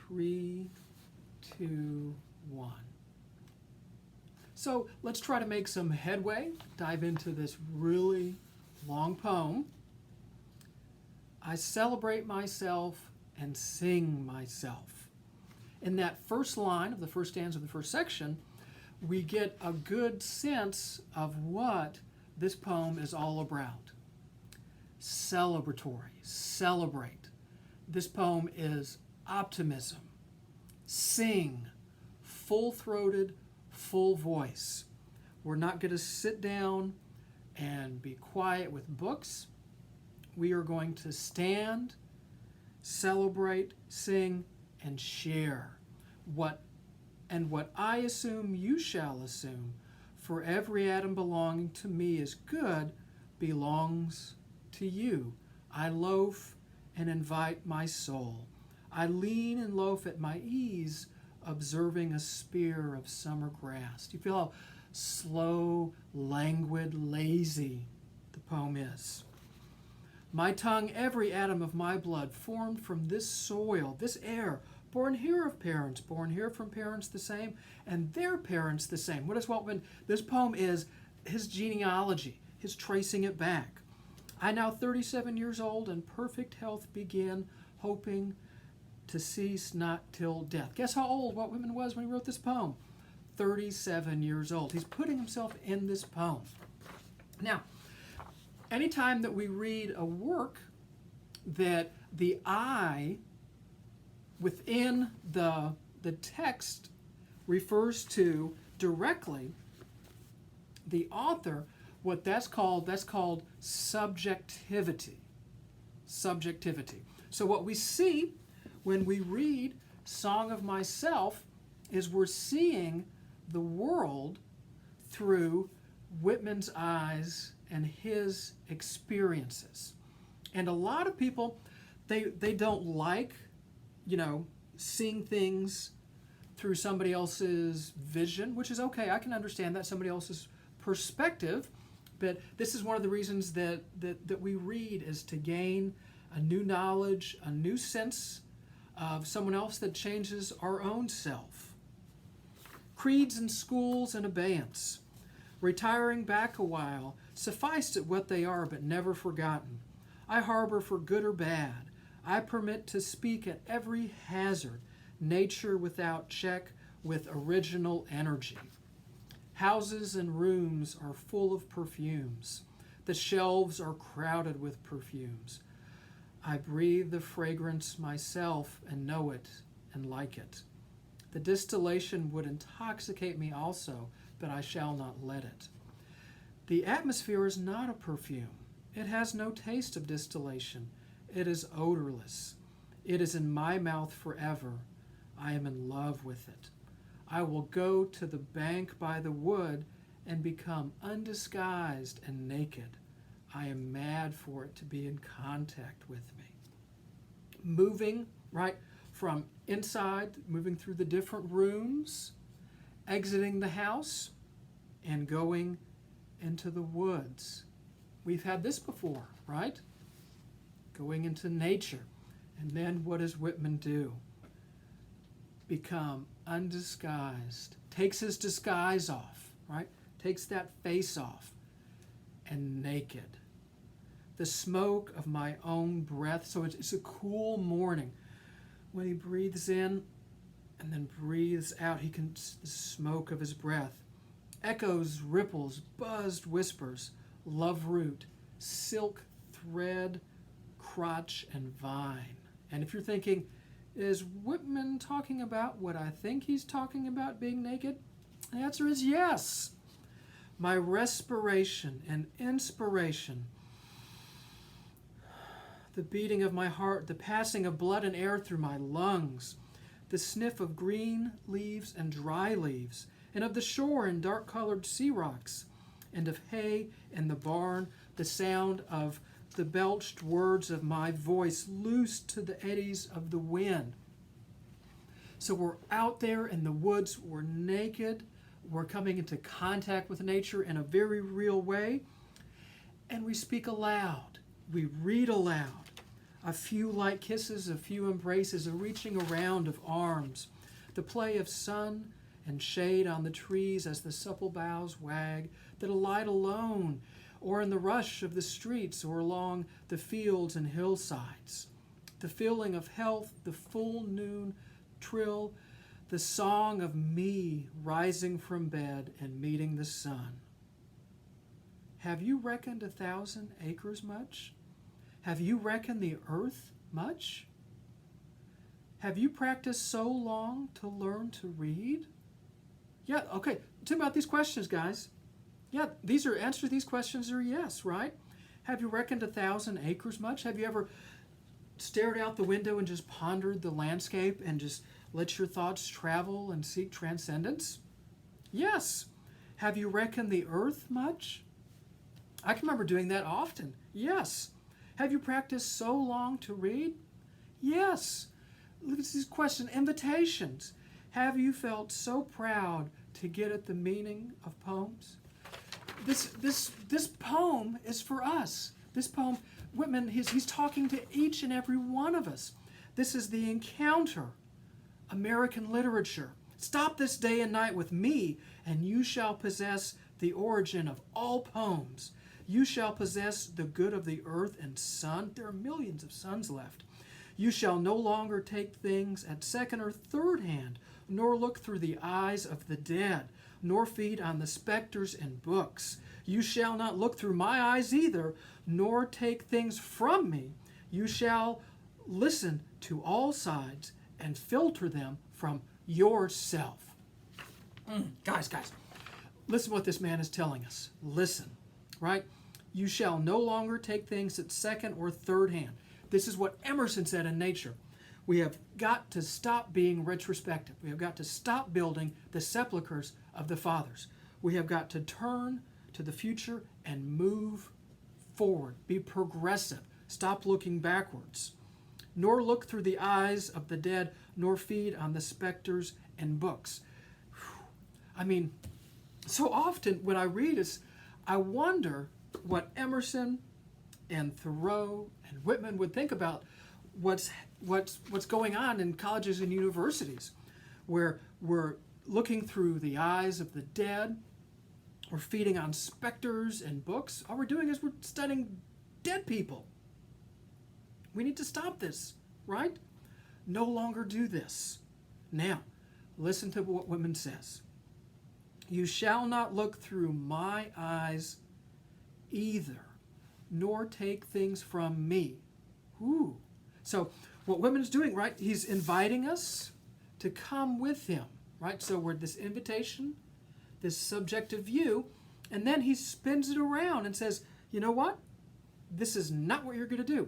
3, 2, 1. So let's try to make some headway, dive into this really long poem. I celebrate myself and sing myself. In that first line of the first stanza of the first section, we get a good sense of what this poem is all about. Celebratory, celebrate. This poem is optimism. Sing, full-throated, full voice. We're not going to sit down and be quiet with books. We are going to stand, celebrate, sing, and share. What I assume you shall assume, for every atom belonging to me is good, belongs to you. I loaf and invite my soul. I lean and loaf at my ease, observing a spear of summer grass. Do you feel how slow, languid, lazy the poem is? My tongue, every atom of my blood, formed from this soil, this air, born here of parents, born here from parents the same, and their parents the same. What is Whitman? This poem is his genealogy, his tracing it back. I now 37 years old, and perfect health begin, hoping to cease not till death. Guess how old Whitman was when he wrote this poem? 37 years old. He's putting himself in this poem. Now, anytime that we read a work that the I within the text refers to directly the author, what that's called subjectivity. Subjectivity. So what we see when we read Song of Myself is we're seeing the world through Whitman's eyes and his experiences. And a lot of people, they don't like, seeing things through somebody else's vision, which is okay. I can understand that, somebody else's perspective. But this is one of the reasons that we read, is to gain a new knowledge, a new sense of someone else that changes our own self. Creeds and schools in abeyance, retiring back a while, sufficed at what they are, but never forgotten. I harbor for good or bad. I permit to speak at every hazard, nature without check, with original energy. Houses and rooms are full of perfumes. The shelves are crowded with perfumes. I breathe the fragrance myself and know it and like it. The distillation would intoxicate me also, but I shall not let it. The atmosphere is not a perfume. It has no taste of distillation. It is odorless. It is in my mouth forever. I am in love with it. I will go to the bank by the wood and become undisguised and naked. I am mad for it to be in contact with me. Moving, from inside, moving through the different rooms, exiting the house, and going into the woods. We've had this before, right? Going into nature. And then what does Whitman do? Become undisguised. Takes his disguise off, right? Takes that face off. And naked. The smoke of my own breath. So it's a cool morning. When he breathes in and then breathes out, the smoke of his breath. Echoes, ripples, buzzed whispers, love root, silk thread, crotch, and vine. And if you're thinking, is Whitman talking about what I think he's talking about, being naked? The answer is yes. My respiration and inspiration, the beating of my heart, the passing of blood and air through my lungs, the sniff of green leaves and dry leaves, and of the shore and dark-colored sea rocks, and of hay in the barn, the sound of the belched words of my voice loosed to the eddies of the wind. So we're out there in the woods, we're naked, we're coming into contact with nature in a very real way, and we speak aloud, we read aloud. A few light kisses, a few embraces, a reaching around of arms, the play of sun and shade on the trees as the supple boughs wag, that alight alone, or in the rush of the streets, or along the fields and hillsides. The feeling of health, the full noon trill, the song of me rising from bed and meeting the sun. Have you reckoned 1,000 acres much? Have you reckoned the earth much? Have you practiced so long to learn to read? Yeah, okay. Think about these questions, guys. Yeah, these are answers to these questions are yes, right? Have you reckoned 1,000 acres much? Have you ever stared out the window and just pondered the landscape and just let your thoughts travel and seek transcendence? Yes. Have you reckoned the earth much? I can remember doing that often. Yes. Have you practiced so long to read? Yes. Look at these questions, invitations. Have you felt so proud to get at the meaning of poems? This poem is for us. This poem, Whitman, he's talking to each and every one of us. This is the encounter, American literature. Stop this day and night with me, and you shall possess the origin of all poems. You shall possess the good of the earth and sun. There are millions of suns left. You shall no longer take things at second or third hand, nor look through the eyes of the dead, nor feed on the specters and books. You shall not look through my eyes either, nor take things from me. You shall listen to all sides and filter them from yourself. Guys, listen what this man is telling us. Listen, right? You shall no longer take things at second or third hand. This is what Emerson said in Nature. We have got to stop being retrospective. We have got to stop building the sepulchres of the fathers. We have got to turn to the future and move forward. Be progressive. Stop looking backwards. Nor look through the eyes of the dead, nor feed on the specters and books. I mean, so often when I read this, I wonder what Emerson and Thoreau and Whitman would think about what's going on in colleges and universities, where we're looking through the eyes of the dead, we're feeding on specters and books. All we're doing is we're studying dead people. We need to stop this, right? No longer do this. Now, listen to what Whitman says. You shall not look through my eyes either, nor take things from me. Ooh. So what Whitman's doing, right, he's inviting us to come with him, right? So we're this invitation, this subjective view, and then he spins it around and says, you know what? This is not what you're going to do.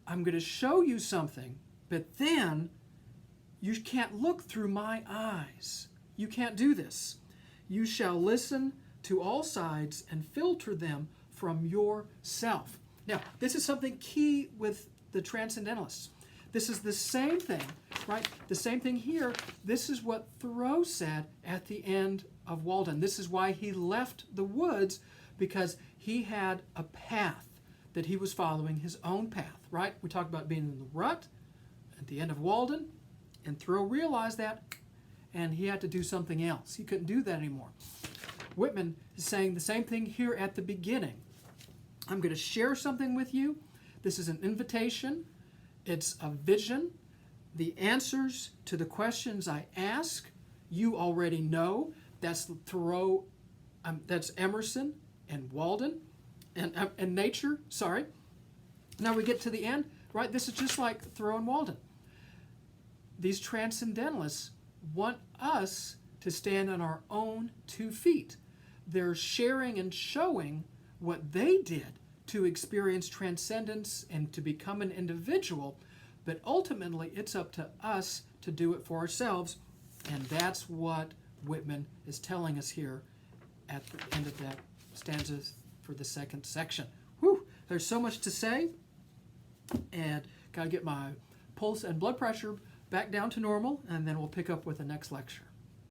I'm going to show you something, but then you can't look through my eyes. You can't do this. You shall listen to all sides and filter them from yourself. Now, this is something key with the transcendentalists. This is the same thing, right? The same thing here. This is what Thoreau said at the end of Walden. This is why he left the woods, because he had a path that he was following, his own path, right? We talked about being in the rut at the end of Walden, and Thoreau realized that, and he had to do something else. He couldn't do that anymore. Whitman is saying the same thing here at the beginning. I'm going to share something with you. This is an invitation. It's a vision. The answers to the questions I ask, you already know. That's Thoreau, that's Emerson and Walden and Nature, sorry. Now we get to the end, right? This is just like Thoreau and Walden. These transcendentalists want us to stand on our own 2 feet. They're sharing and showing what they did to experience transcendence and to become an individual, but ultimately it's up to us to do it for ourselves, and that's what Whitman is telling us here at the end of that stanza for the second section. Whew, there's so much to say, and got to get my pulse and blood pressure back down to normal, and then we'll pick up with the next lecture.